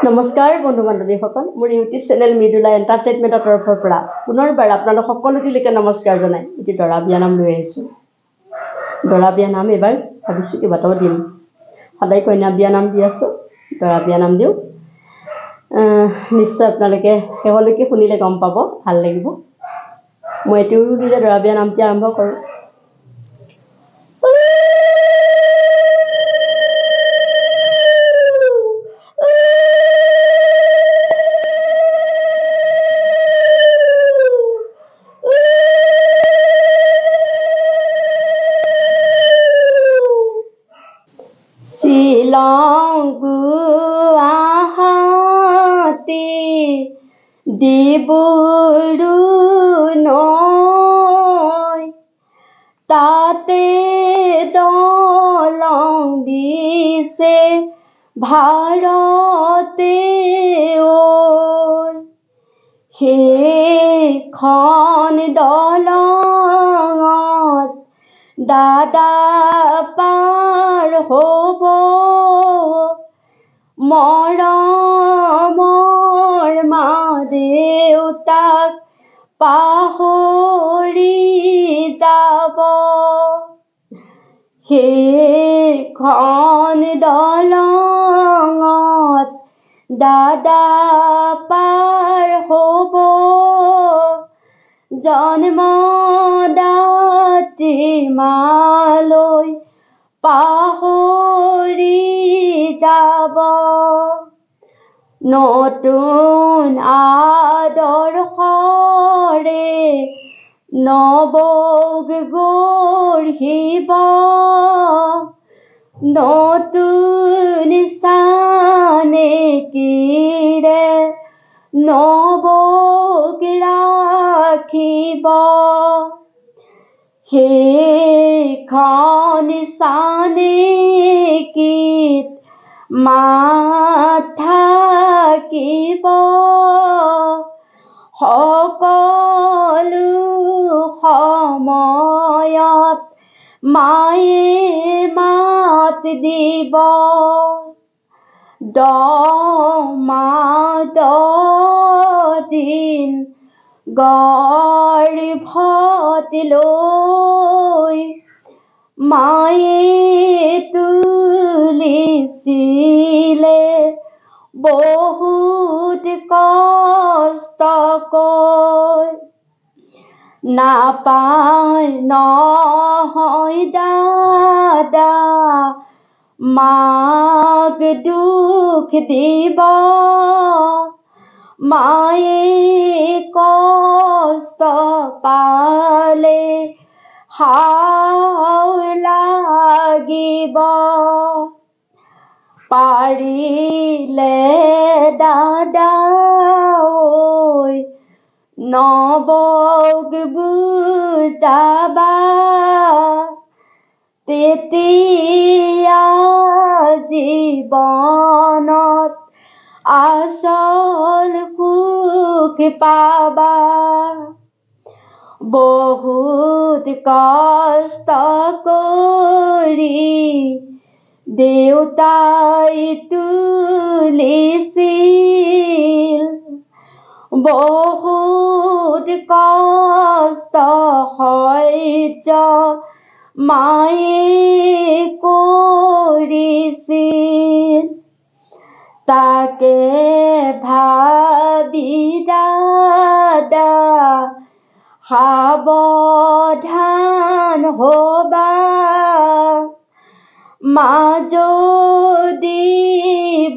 নমস্কাৰ বন্ধু বান্ধৱীসকল, মোৰ ইউটিউব চেনেল মৃদুলা এণ্টাৰটেইনমেণ্টৰ তৰফৰ পৰা পুনৰবাৰ আপোনালোক সকলোটিলৈকে নমস্কাৰ জনাই এটি দৰা বিয়া নাম লৈ আহিছোঁ। দৰা বিয়া নাম এইবাৰ ভাবিছোঁ কেইবাটাও দিম, সদায় কইনা বিয়া নাম দি আছোঁ, দৰা বিয়া নাম দিওঁ। নিশ্চয় আপোনালোকে শেষলৈকে শুনিলে গম পাব, ভাল লাগিব। মই এইটো দিলে দৰা বিয়া নামটি আৰম্ভ কৰোঁ। শ্বিলং গুৱাহাটী ডিব্ৰুগড় তাতে দলং দিছে ভাৰতে সেইখন দলঙত দাদা পাৰ হ'ব মৰমৰ মা দেউতাক পাহৰি যাব। সেইখন দলঙত দাদা পাৰ হ'ব জন্মদাত্ৰী মালৈ পাহৰি যাব। নতুন আদৰ্শৰে নৱক গঢ়িব, নতুন চানেকিৰে নৱক ৰাখিব। সেইখন চানেকিত মাত থাকিব সকলো সময়ত মায়ে মাত দিব। 10 মাহ 10 দিন গৰ্ভত লৈ মায়ে তুলিছিলে বহুত কষ্টকৈ। নাপায় নহয় দাদা মাক দুখ দিব, মায়ে কষ্ট পালে হাও লাগিব। পাৰিলে দাদা নৱক বুজাবা, তেতিয়া জীৱনত আচল সুখ পাবা। বহুত কষ্ট কৰি দেউতাই তুলিছিল, বহুত কষ্ট সহ্য মায়ে কৰিছিল। তাকে ভাবি দাদা সাৱধান হ'বা, মা যদি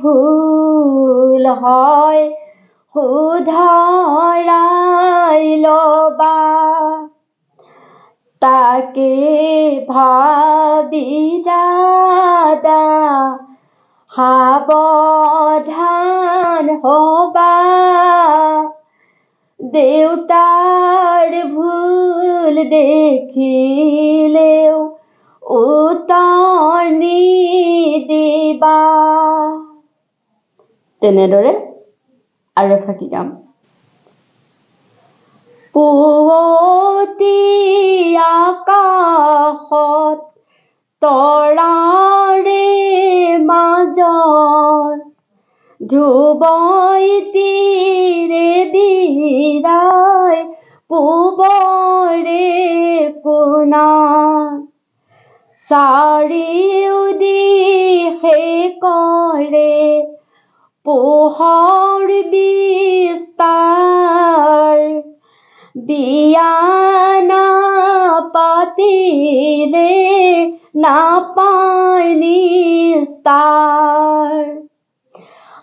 ভুল হয় শুধৰাই ল'বা। তাকে ভাবি দাদা সাৱধান হ'বা, দেউতাৰ ভুল দেখিলেও উত্তৰ নিদিবা। তেনেদৰে আৰু এফাকি গাম। পুৱতি আকাশত তৰাৰে মাজত ধ্ৰুৱই তীৰে বিৰাই পূবৰে কোণত চাৰিওদিশে কৰে পোহৰ বিস্তাৰ বিয়া নাপাতিলে নাপায় নিস্তাৰ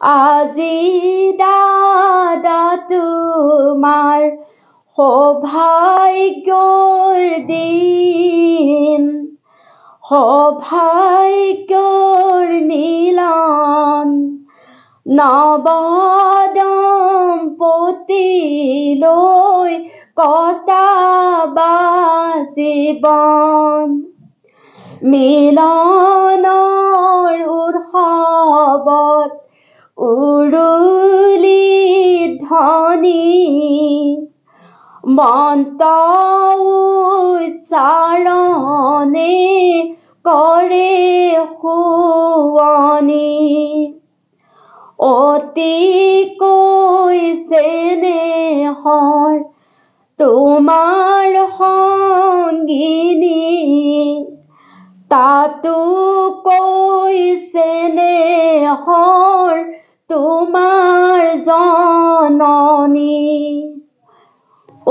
আজি দাদা তোমাৰ সৌভাগ্যৰ দিন সৌভাগ্যৰ মিলন নৱদম্পতীলৈ কটাবা জীৱন মিলনৰ উৎসৱত উৰুলি ধ্বনি মন্ত্ৰ উচ্চাৰণে কৰে শুৱনি অতিকৈ চেনেহৰ তোমাৰ সংগিনী তাতোকৈ চেনেহৰ তোমাৰ জননী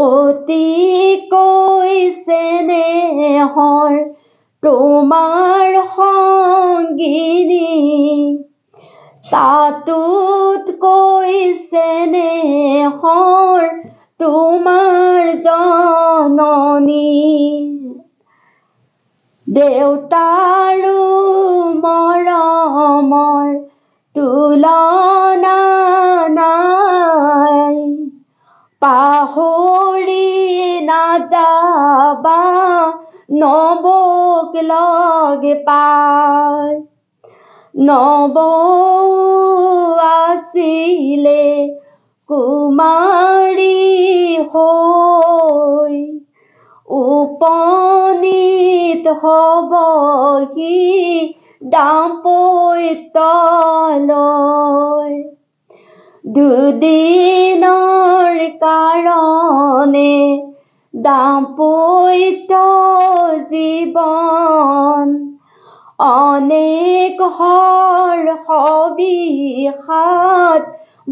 অতিকৈ চেনেহৰ তোমাৰ সংগিনী তাতোতকৈ চেনেহৰ তোমাৰ জননী দেউতাৰো মৰমৰ তুলনা নাই পাহৰি নাযাবা নবৌক লগ পাই নবৌ আছিলে কুমাৰী হৈ উপনীত হ'বহি দাম্পত্যলৈ দুদিনৰ কাৰণে দাম্পত্য জীৱন অনেক সবিষাদ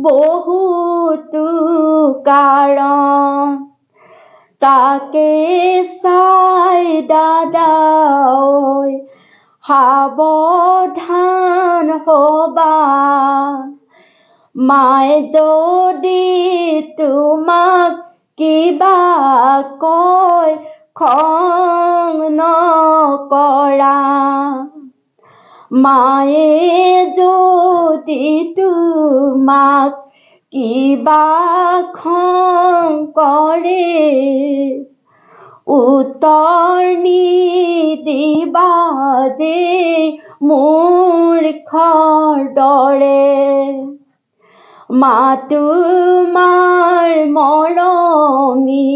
বহুতো কাৰণ তাকে চাই দাদাই সাৱধান হ'বা মায়ে যদি তোমাক কিবা কয় খং নকৰা মায়ে যদি তোমাক কিবা খং কৰে উত্তৰ নিদিবা দেই মূৰ্খৰ দৰে মা তোমাৰ মৰমী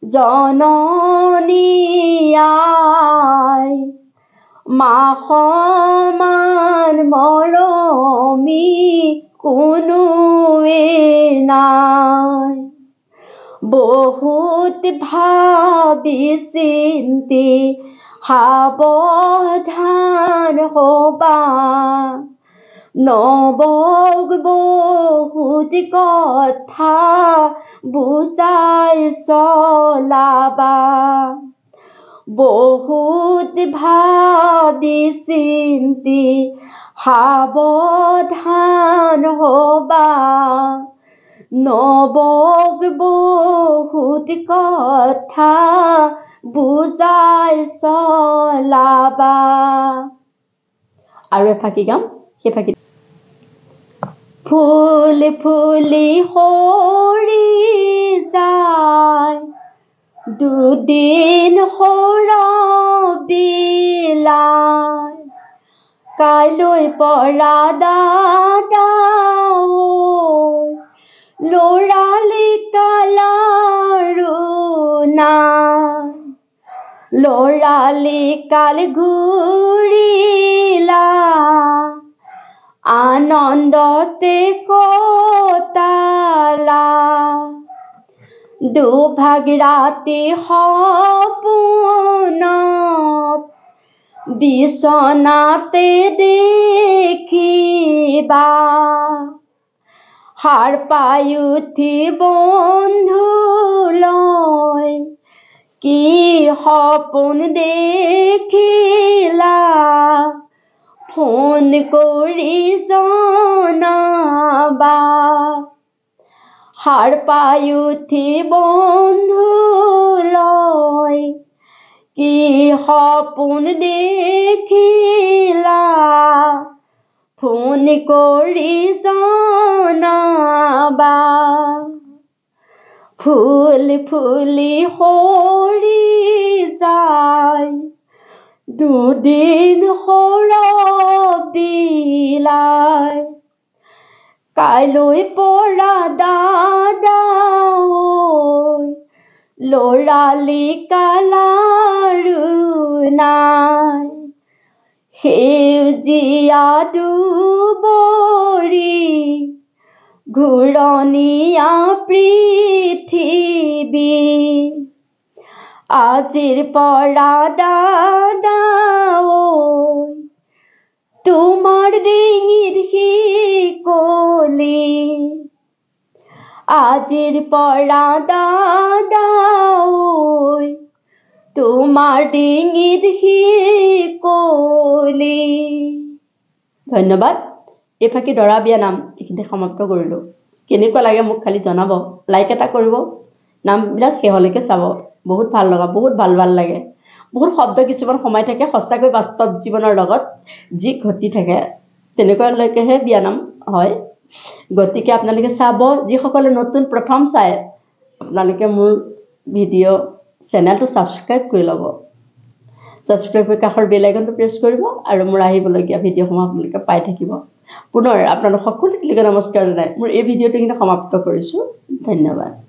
জননী আই মা সমান মৰমী কোনোৱে নাই বহুত ভাবি চিন্তি সাৱধান হ'বা নবৌক বহুত কথা বুজাই চলাবা বহুত ভাবি চিন্তি সাৱধান হ'বা নবৌক বহুত কথা বুজাই চলাবা আৰু এফাকি গাম সেইফাকি ফুল ফুলি সৰি যায় দুদিন সৰবিলাই কাইলৈ পৰা দাদা ল'ৰালি কালাৰো নাই ল'ৰালি কাল ঘূৰিলা আনন্দতে কটালা দুভাগ ৰাতি সপোনত বিচনাতে দেখিবা সাৰ পাই উঠি বন্ধুলৈ কি সপোন দেখিলা ফোন কৰি জনাবা সাৰ পাই উঠি বন্ধুলৈ কি সপোন দেখিলা ফোন কৰি জনাবা ফুল ফুলি সৰি যায় দুদিন সৰবিলাই কাইলৈ পৰা দাদা ল'ৰালি কালাৰু নাই সেউজীয়া দুবৰি ঘূৰণীয়া পৃথিৱী আজিৰ পৰা দাদা তোমাৰ ডিঙিৰ শিকলি আজিৰ পৰা দাদা তোমাৰ ডিঙিৰ শিকলি। ধন্যবাদ। এই ফাঁকি দৰা বিয়া নাম এইখিনিতে সমাপ্ত কৰিলোঁ। কেনেকুৱা লাগে মোক খালি জনাব, লাইক এটা কৰিব, নামবিলাক শেহলৈকে চাব। বহুত ভাল লগা, বহুত ভাল লাগে। বহুত শব্দ কিছুমান সোমাই থাকে সঁচাকৈ বাস্তৱ জীৱনৰ লগত যি ঘটি থাকে তেনেকুৱালৈকেহে বিয়ানাম হয়। গতিকে আপোনালোকে চাব, যিসকলে নতুন প্ৰথম চাই আপোনালোকে মোৰ ভিডিঅ' চেনেলটো ছাবস্ক্ৰাইব কৰি ল'ব। ছাবস্ক্ৰাইব কৰি কাষৰ বেল আইকনটো প্ৰেছ কৰিব আৰু মোৰ আহিবলগীয়া ভিডিঅ'সমূহ আপোনালোকে পাই থাকিব। পুনৰ আপোনালোক সকলোকে নমস্কাৰ জনাই মোৰ এই ভিডিঅ'টো কিন্তু সমাপ্ত কৰিছোঁ। ধন্যবাদ।